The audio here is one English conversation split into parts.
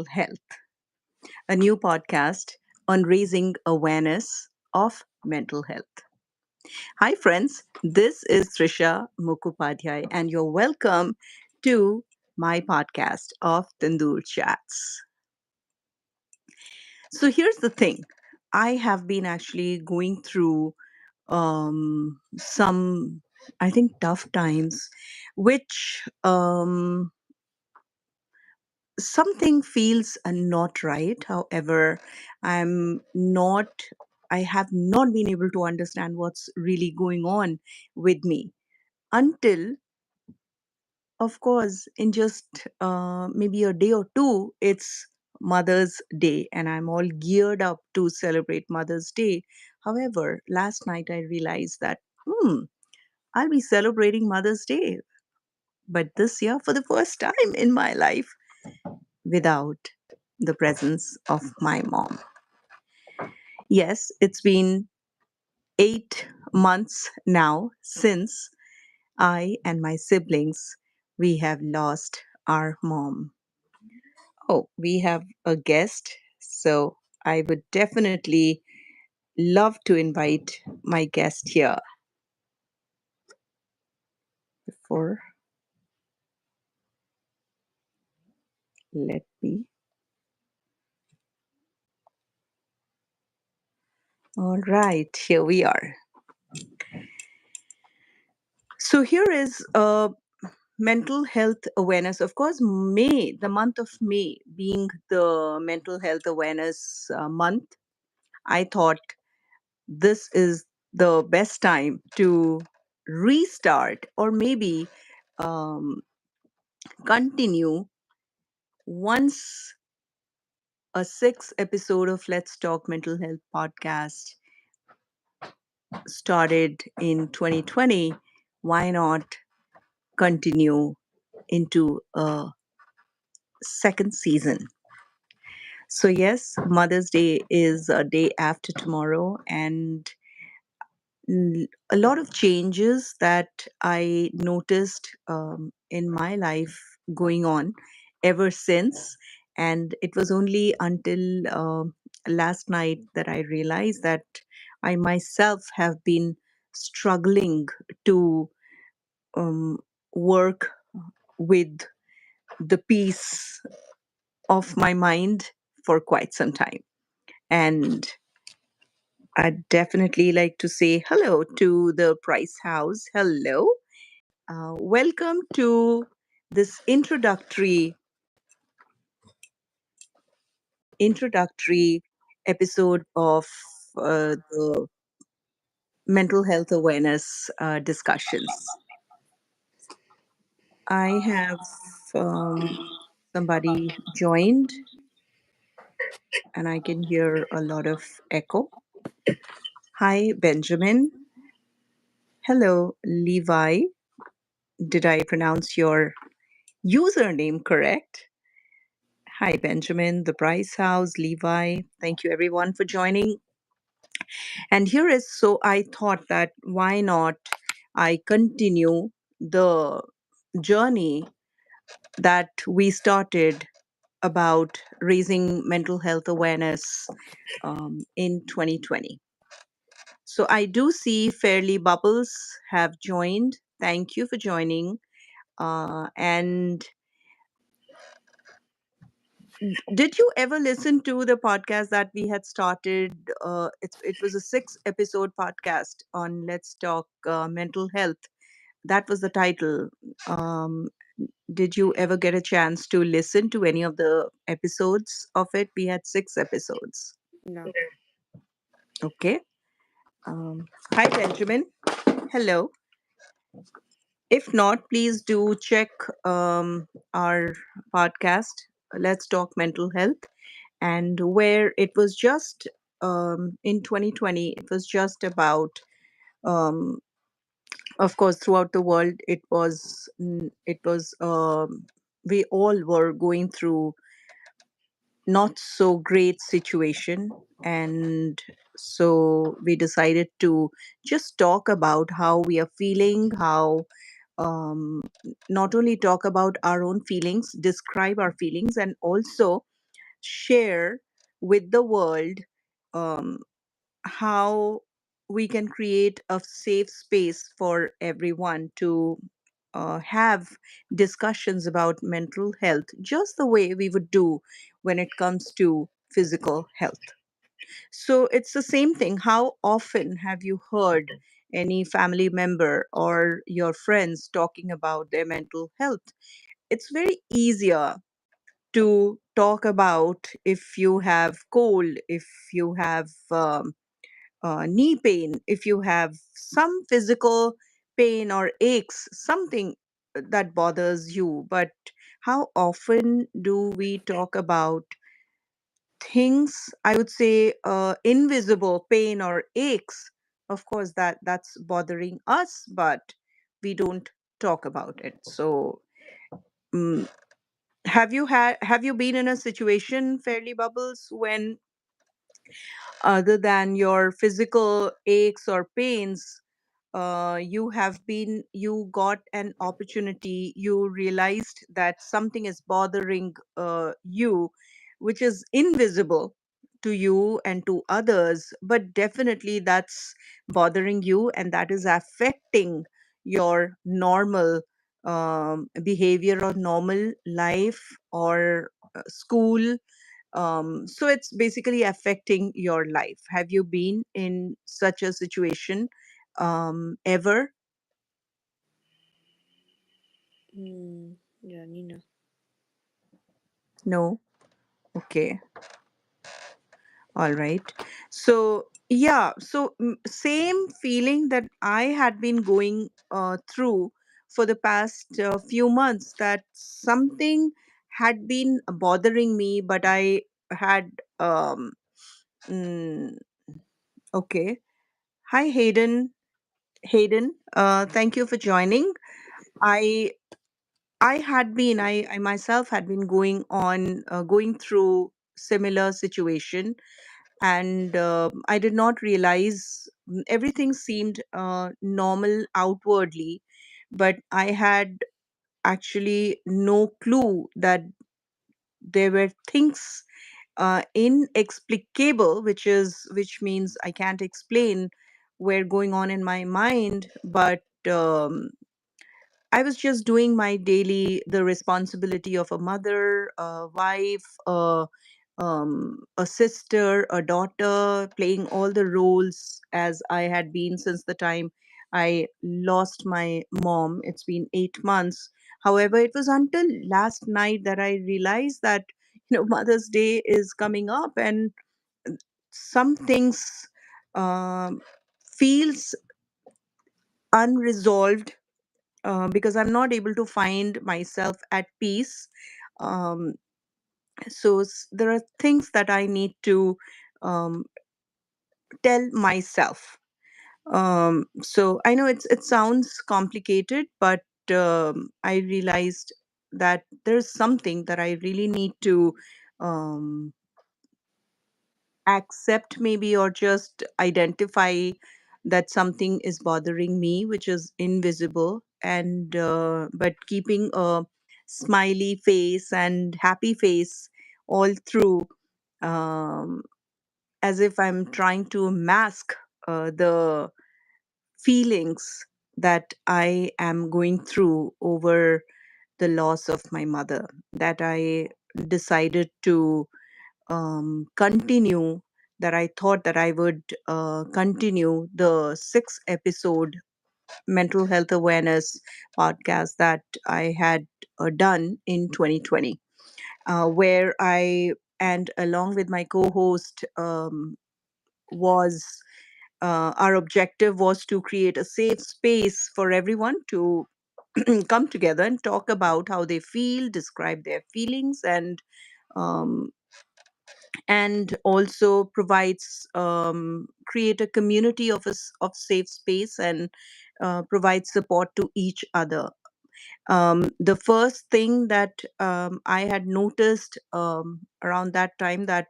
Health, a new podcast on raising awareness of mental health. Hi, friends. This is Trisha Mukhopadhyay, and you're welcome to my podcast of Tandoor Chats. So, here's the thing I have been actually going through some, I think, tough times, which something feels not right. However, I'm not, I have not been able to understand what's really going on with me until, of course, in just maybe a day or two, it's Mother's Day, and I'm all geared up to celebrate Mother's Day. However, last night I realized that, I'll be celebrating Mother's Day, but this year for the first time in my life without the presence of my mom. Yes, it's been 8 months now since I and my siblings we have lost our mom. Oh, we have a guest, so I would definitely love to invite my guest here. Before, let me. All right, here we are. So here is mental health awareness. Of course, May, the month of May being the mental health awareness month, I thought this is the best time to restart or maybe um, continue once a sixth episode of Let's Talk Mental Health podcast started in 2020. Why not continue into a second season? So, yes, Mother's Day is a day after tomorrow, and a lot of changes that I noticed in my life going on ever since. And it was only until last night that I realized that I myself have been struggling to um, work with the peace of my mind for quite some time. And I'd definitely like to say hello to the Price House. Hello. Welcome to this introductory episode of the mental health awareness discussions. I have somebody joined, and I can hear a lot of echo. Hi, Benjamin. Hello, Levi. Did I pronounce your username correct? Hi, Benjamin, the Price House, Levi. Thank you, everyone, for joining. And here is so I thought that why not I continue the journey that we started about raising mental health awareness in 2020. So I do see Fairly Bubbles have joined. Thank you for joining. And did you ever listen to the podcast that we had started? It was a 6 episode podcast on Let's Talk Mental Health. That was the title. Um, did you ever get a chance to listen to any of the episodes of it? We had 6 episodes. No. Okay. Hi, Benjamin. Hello. If not, please do check our podcast, Let's Talk Mental Health, and where it was just in 2020, it was just about, um, of course, throughout the world, we all were going through not so great situation, and so we decided to just talk about how we are feeling, how not only talk about our own feelings, describe our feelings, and also share with the world um, how we can create a safe space for everyone to have discussions about mental health, just the way we would do when it comes to physical health. So it's the same thing. How often have you heard any family member or your friends talking about their mental health? It's very easier to talk about if you have cold, if you have knee pain, if you have some physical pain or aches, something that bothers you. But how often do we talk about things, I would say, invisible pain or aches? Of course, that's bothering us, but we don't talk about it. So, mm, have you been in a situation, Fairly Bubbles, when other than your physical aches or pains, you got an opportunity, you realized that something is bothering you, which is invisible to you and to others, but definitely that's bothering you and that is affecting your normal behavior or normal life or school. So it's basically affecting your life. Have you been in such a situation ever? Yeah, Nina. No. Okay. All right. So yeah, so same feeling that I had been going through for the past few months, that something had been bothering me, but I had mm, okay. Hi, Hayden. Hayden, thank you for joining. I I myself had been going through similar situation, and I did not realize everything seemed normal outwardly, but I had actually no clue that there were things inexplicable, which means I can't explain, were going on in my mind, but I was just doing my daily, the responsibility of a mother, a wife, a sister, a daughter, playing all the roles as I had been since the time I lost my mom. It's been 8 months. However, it was until last night that I realized that, Mother's Day is coming up, and some things um, feels unresolved because I'm not able to find myself at peace. Um, so there are things that I need to um, tell myself. So I know it sounds complicated, but I realized that there's something that I really need to um, accept, maybe, or just identify that something is bothering me, which is invisible, and but keeping a smiley face and happy face all through, um, as if I'm trying to mask the feelings that I am going through over the loss of my mother, that I decided to continue, that I thought that I would continue the 6 episode mental health awareness podcast that I had done in 2020, where I, and along with my co host, was our objective was to create a safe space for everyone to come together and talk about how they feel, describe their feelings, um, and also provides, create a community of safe space, and provide support to each other. The first thing that I had noticed around that time, that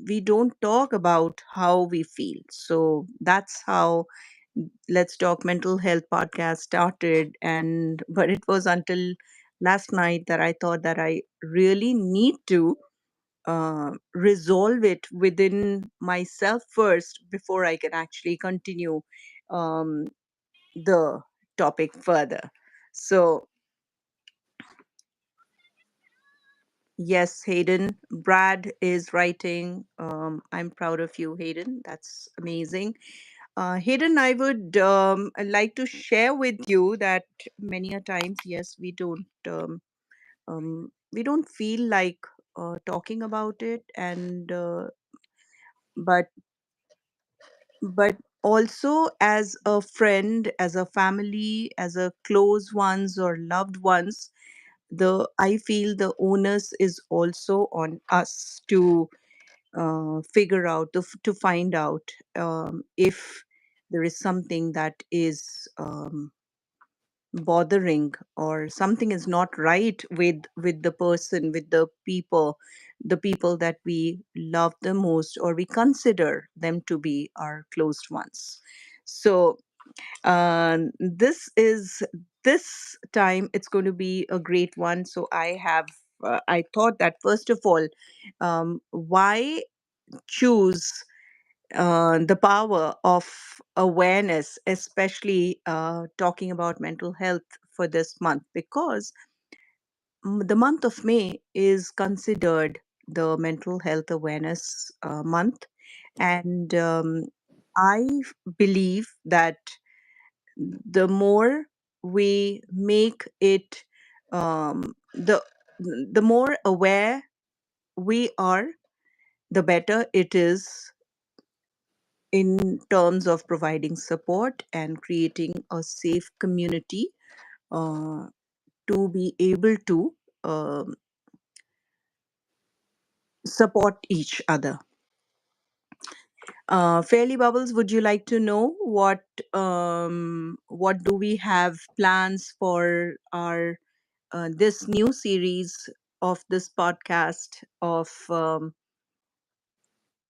we don't talk about how we feel. So that's how Let's Talk Mental Health podcast started. And but it was until last night that I thought that I really need to resolve it within myself first before I can actually continue um, the topic further. So, yes, Hayden, Brad is writing. I'm proud of you, Hayden. That's amazing. Hayden, I would like to share with you that many a times, yes, we don't feel like talking about it, and but but also as a friend, as a family, as a close ones or loved ones, the I feel the onus is also on us to figure out to find out if there is something that is bothering or something is not right with the person, with the people that we love the most or we consider them to be our closed ones. So this time it's going to be a great one. So I thought that first of all, why choose the power of awareness, especially talking about mental health for this month, because the month of May is considered the mental health awareness month. And I believe that the more we make it, the more aware we are, the better it is in terms of providing support and creating a safe community uh, to be able to um support each other. Fairly Bubbles, would you like to know what do we have plans for our this new series of this podcast of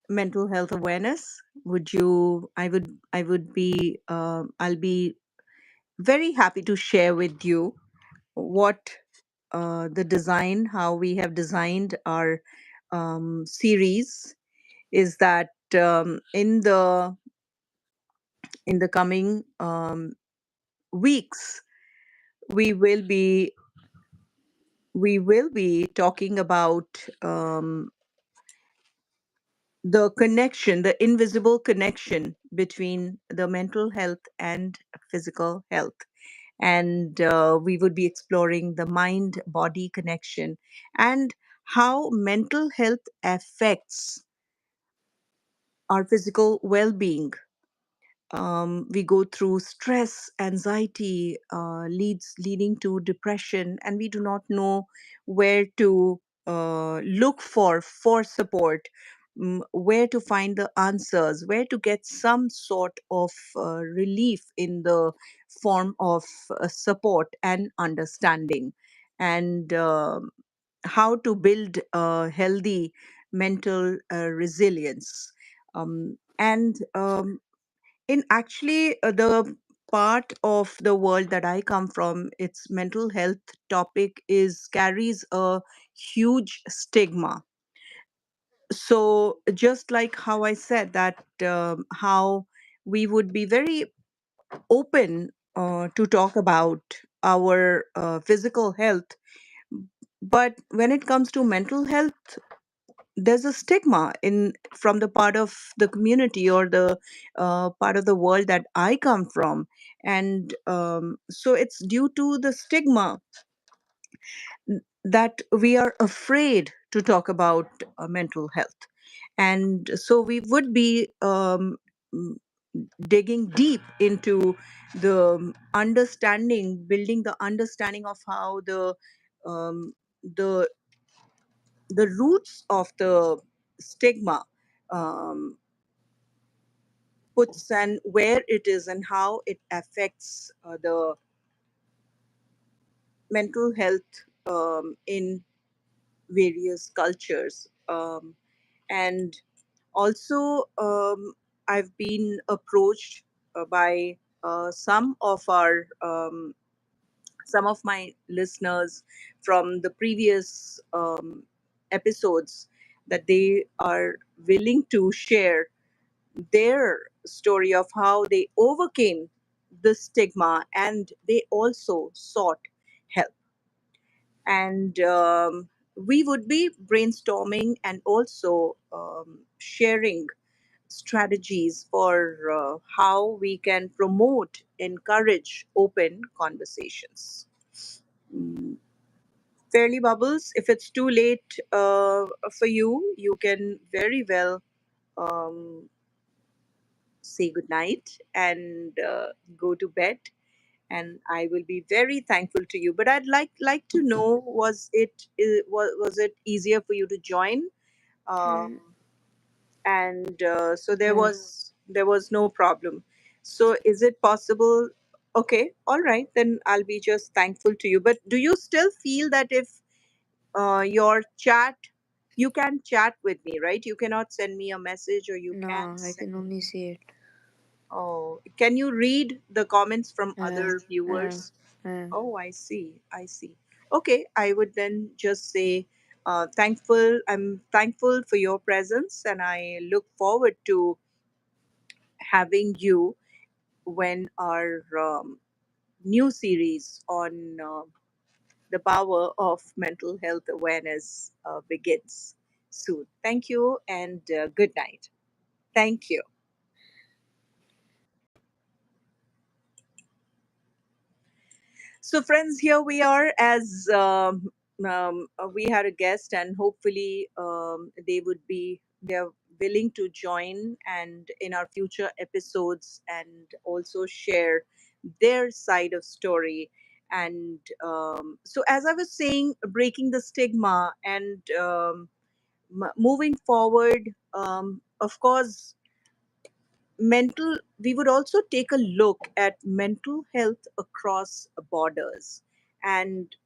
mental health awareness? Would you? I would be. I'll be very happy to share with you what the design, how we have designed our series. Is that in the coming weeks we will be we will be talking about the connection, the invisible connection between the mental health and physical health. And we would be exploring the mind body connection and how mental health affects our physical well being. We go through stress, anxiety, leading to depression, and we do not know where to look for support, where to find the answers, where to get some sort of relief in the form of support and understanding, and how to build a healthy mental resilience. And in actually the part of the world that I come from, its mental health topic is carries a huge stigma. So just like how I said that how we would be very open to talk about our physical health, but when it comes to mental health, there's a stigma in from the part of the community or the part of the world that I come from, and so it's due to the stigma that we are afraid to talk about mental health, and so we would be m- digging deep into the building the understanding of how um, the the roots of the stigma um, puts and where it is and how it affects the mental health in various cultures. And also, I've been approached by some of my listeners from the previous episodes, that they are willing to share their story of how they overcame the stigma and they also sought help. And we would be brainstorming and also sharing strategies for how we can promote, encourage open conversations. Mm, Fairly Bubbles, if it's too late for you, you can very well um, say goodnight and go to bed. And I will be very thankful to you. But I'd like to know, was it easier for you to join? Mm, And so yeah, there was no problem. So is it possible? Okay, all right, then I'll be just thankful to you. But do you still feel that if your chat, you can chat with me, right? You cannot send me a message, or you can no, I send can me. only see it. Oh, can you read the comments from Yeah, other yeah, viewers? yeah. Oh, I see. I see. Okay, I would then just say thankful. I'm thankful for your presence, and I look forward to having you when our new series on the power of mental health awareness begins soon. Thank you, and good night. Thank you. So, friends, here we are as we had a guest, and hopefully they're willing to join and in our future episodes and also share their side of story. And so, as I was saying, breaking the stigma and moving forward, of course, we would also take a look at mental health across borders and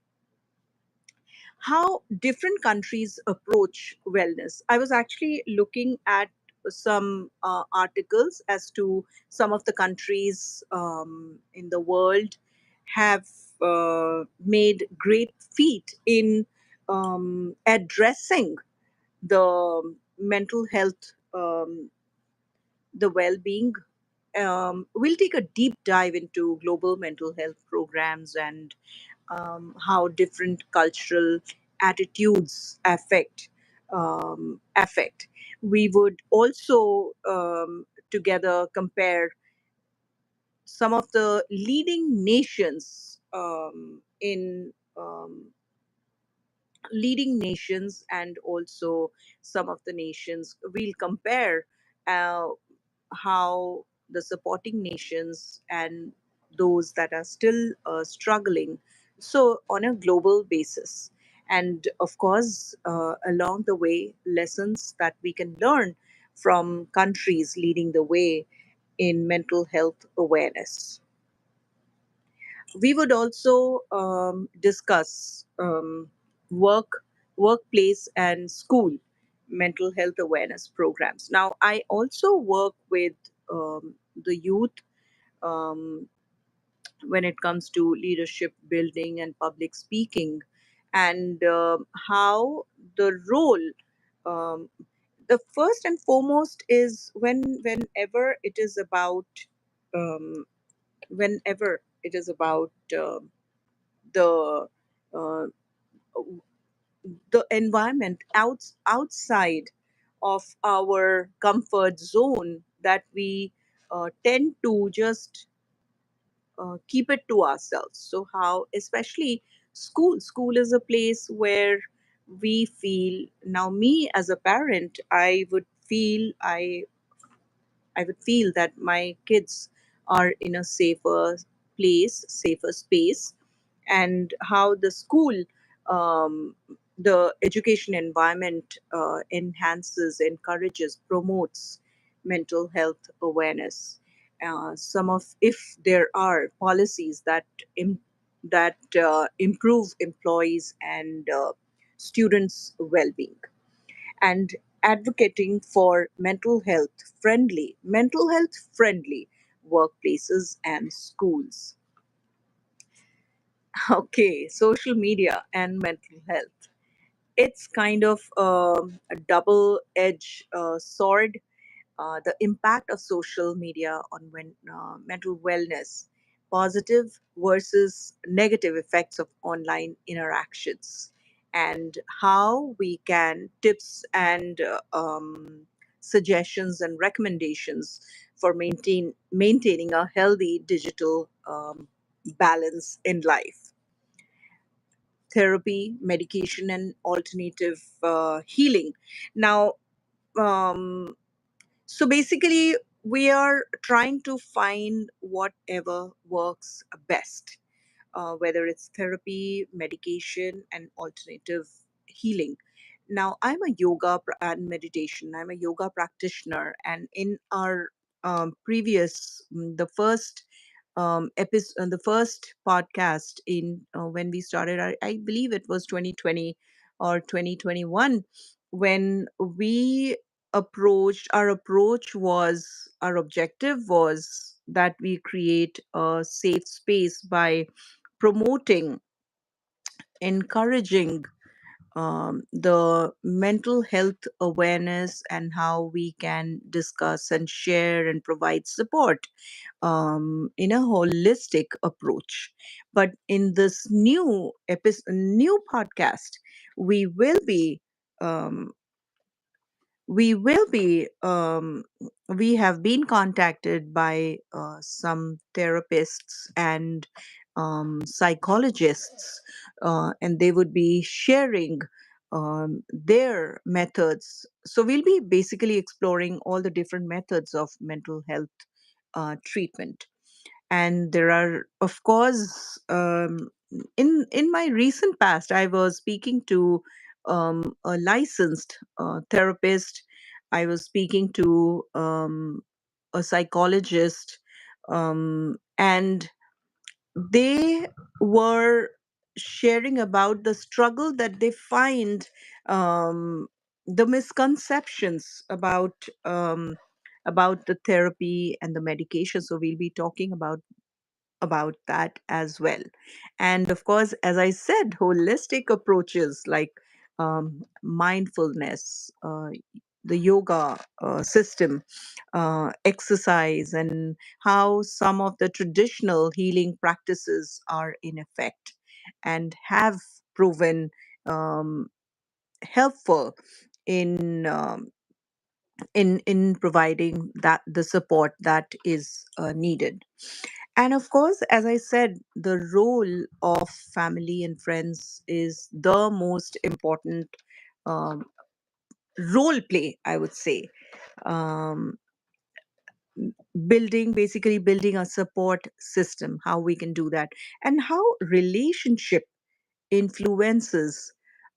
how different countries approach wellness. I was actually looking at some articles as to some of the countries in the world have made great feat in addressing the mental health, the well-being. We'll take a deep dive into global mental health programs and how different cultural attitudes affect. We would also together compare some of the leading nations in leading nations and also some of the nations. We'll compare uh, how the supporting nations and those that are still struggling, so on a global basis. And of course, along the way, lessons that we can learn from countries leading the way in mental health awareness. We would also discuss workplace and school mental health awareness programs. Now, I also work with the youth um, when it comes to leadership building and public speaking, and how the role. Um, the first and foremost is whenever it is about um, whenever it is about the uh, the environment outside of our comfort zone, that we tend to just keep it to ourselves. So how, especially school is a place where we feel, now me as a parent, I would feel that my kids are in a safer space, and how the school, the education environment encourages, promotes mental health awareness. Some of, if there are policies that improve employees and students' well-being, and advocating for mental health friendly workplaces and schools. Okay, social media and mental health. it's kind of a double edged sword. The impact of social media on mental wellness, positive versus negative effects of online interactions, and how we can tips and suggestions and recommendations for maintaining a healthy digital balance in life. Therapy, medication, and alternative healing. Now, um, so basically, we are trying to find whatever works best, whether it's therapy, medication, and alternative healing. Now, I'm a and meditation. I'm a yoga practitioner, and in our the first episode, the first podcast in when we started, I believe it was 2020 or 2021, when we our objective was that we create a safe space by promoting, encouraging the mental health awareness and how we can discuss and share and provide support in a holistic approach. But in this new podcast, we will be um, we will be we have been contacted by some therapists and psychologists, and they would be sharing their methods. So we'll be basically exploring all the different methods of mental health treatment. And there are, of course, in my recent past, I was speaking to a licensed therapist. I was speaking to a psychologist, and they were sharing about the struggle that they find, the misconceptions about the therapy and the medication. So we'll be talking about that as well. And of course, as I said, holistic approaches like mindfulness, the yoga system, exercise, and how some of the traditional healing practices are in effect and have proven um, helpful in in providing that the support that is needed. And of course, as I said, the role of family and friends is the most important um, role play, I would say. Um, basically building a support system, how we can do that, and how relationship influences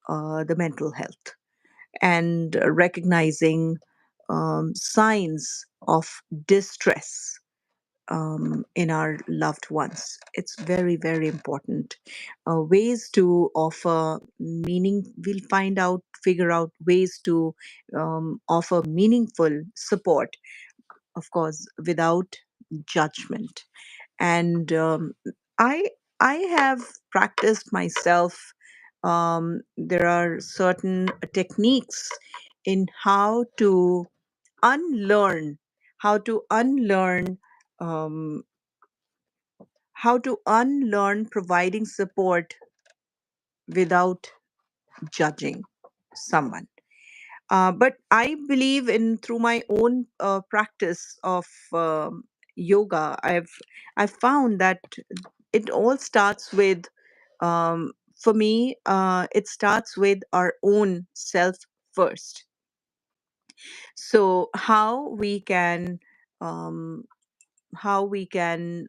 the mental health, and recognizing signs of distress in our loved ones. It's very, very important. Ways to offer meaning, figure out ways to offer meaningful support, of course, without judgment. And I, I have practiced myself. There are certain techniques in unlearn, how to unlearn um, how to unlearn providing support without judging someone. But I believe in through my own practice of yoga, I've found that it all starts with, for me, it starts with our own self first. So um, how we can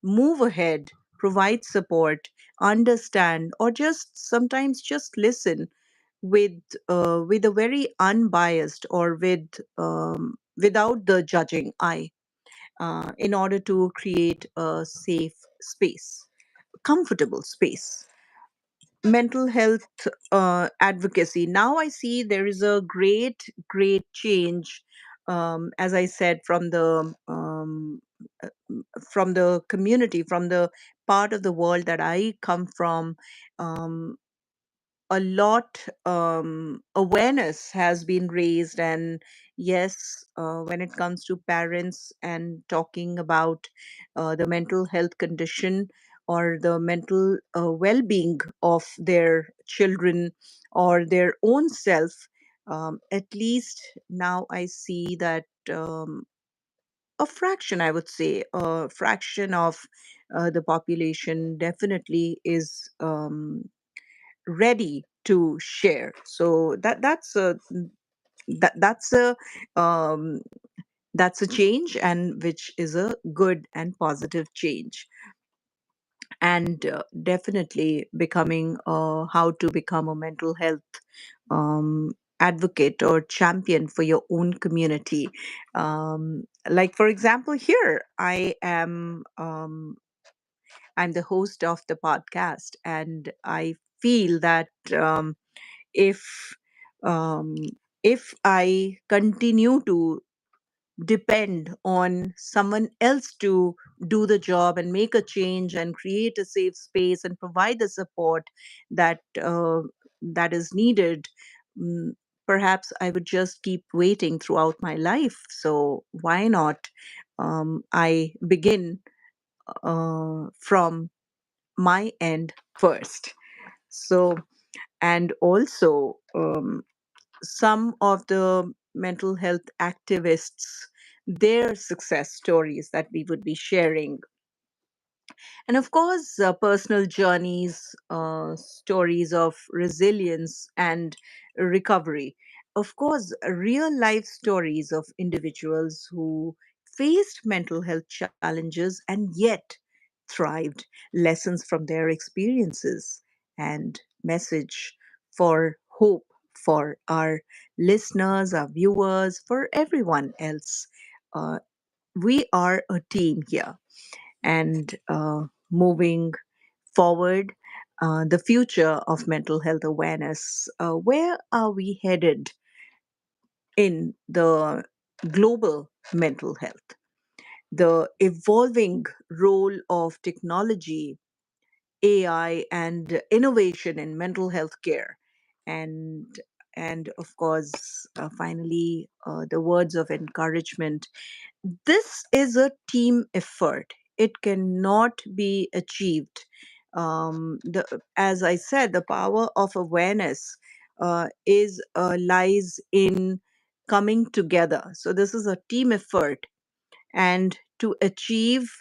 move ahead, provide support, understand, or just sometimes just listen with with a very unbiased, or without the judging eye, in order to create a safe space, comfortable space. Mental health advocacy. Now I see there is a great change, as I said, from the community, from the part of the world that I come from. Um, a lot awareness has been raised. And yes, when it comes to parents and talking about the mental health condition or the mental well-being of their children or their own self, at least now I see that a fraction, I would say, a fraction of the population definitely is ready to share. So that's a um, that's a change, and which is a good and positive change. And definitely becoming how to become a mental health advocate or champion for your own community. Like for example, here I'm the host of the podcast, and I feel that if um, if I continue to depend on someone else to do the job and make a change and create a safe space and provide the support that that is needed, mm, perhaps I would just keep waiting throughout my life. So why not I begin from my end first. So, and also some of the mental health activists, their success stories that we would be sharing, and of course personal journeys, stories of resilience and recovery. Of course, real life stories of individuals who faced mental health challenges and yet thrived, lessons from their experiences, and message for hope for our listeners, our viewers, for everyone else. uh, we are a team here, and moving forward, the future of mental health awareness. Where are we headed in the global mental health? The evolving role of technology, AI, and innovation in mental health care, and of course, finally, the words of encouragement. This is a team effort. It cannot be achieved. As I said, the power of awareness is lies in coming together. So this is a team effort, and to achieve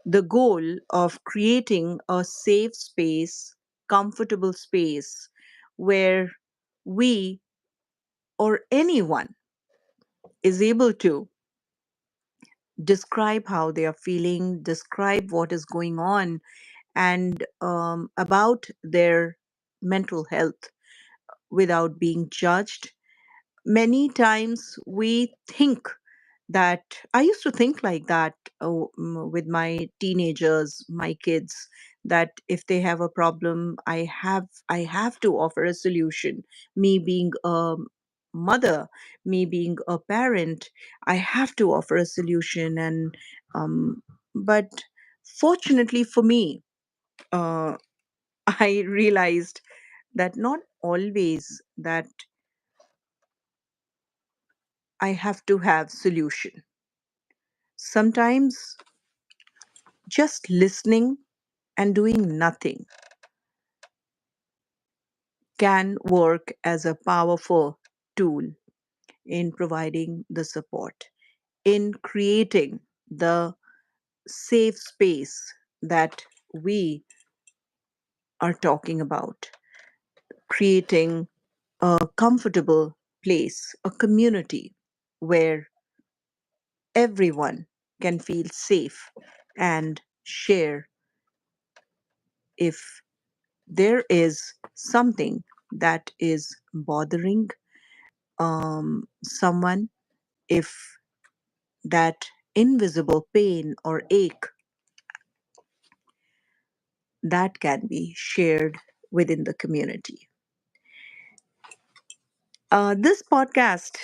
the goal of creating a safe space, comfortable space where we or anyone is able to describe how they are feeling, describe what is going on, and about their mental health without being judged. Many times we think that I used to think like that with my teenagers, my kids, that if they have a problem, I have to offer a solution. Me being a mother, me being a parent, I have to offer a solution. And but fortunately for me, uh, I realized that not always that I have to have solution. Sometimes just listening and doing nothing can work as a powerful tool in providing the support, in creating the safe space that we are talking about, creating a comfortable place, a community where everyone can feel safe and share if there is something that is bothering someone, if that invisible pain or ache that can be shared within the community. This podcast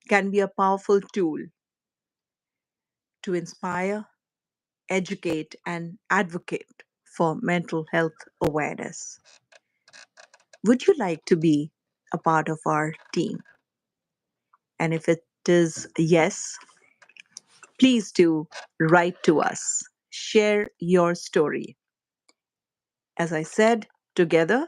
can be a powerful tool to inspire, educate, and advocate for mental health awareness. Would you like to be a part of our team? And if it is yes, please do write to us. Share your story. As I said, together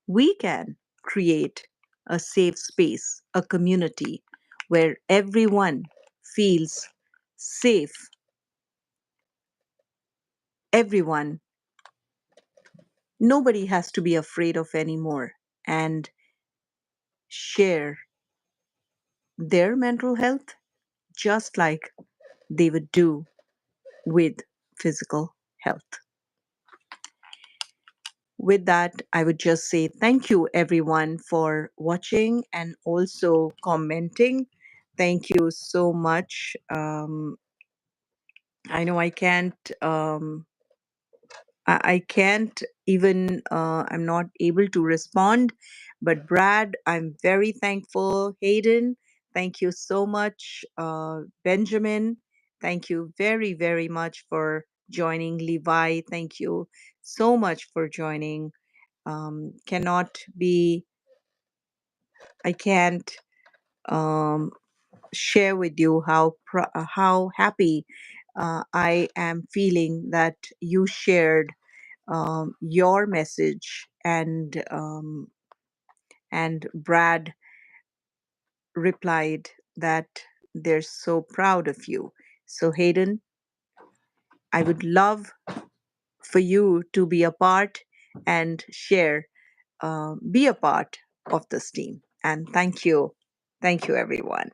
we can create a safe space, a community where everyone feels safe, everyone, nobody has to be afraid of anymore, and share their mental health just like they would do with physical health. With that, I would just say thank you everyone for watching and also commenting. Thank you so much. I know I can't even, I'm not able to respond. But Brad, I'm very thankful. Hayden, thank you so much. Benjamin, thank you very, very much for joining. Levi, thank you so much for joining. Cannot be, I can't um, share with you how happy I am feeling that you shared your message, and Brad replied that they're so proud of you. So Hayden, I would love for you to be a part and share, be a part of this team. And thank you everyone.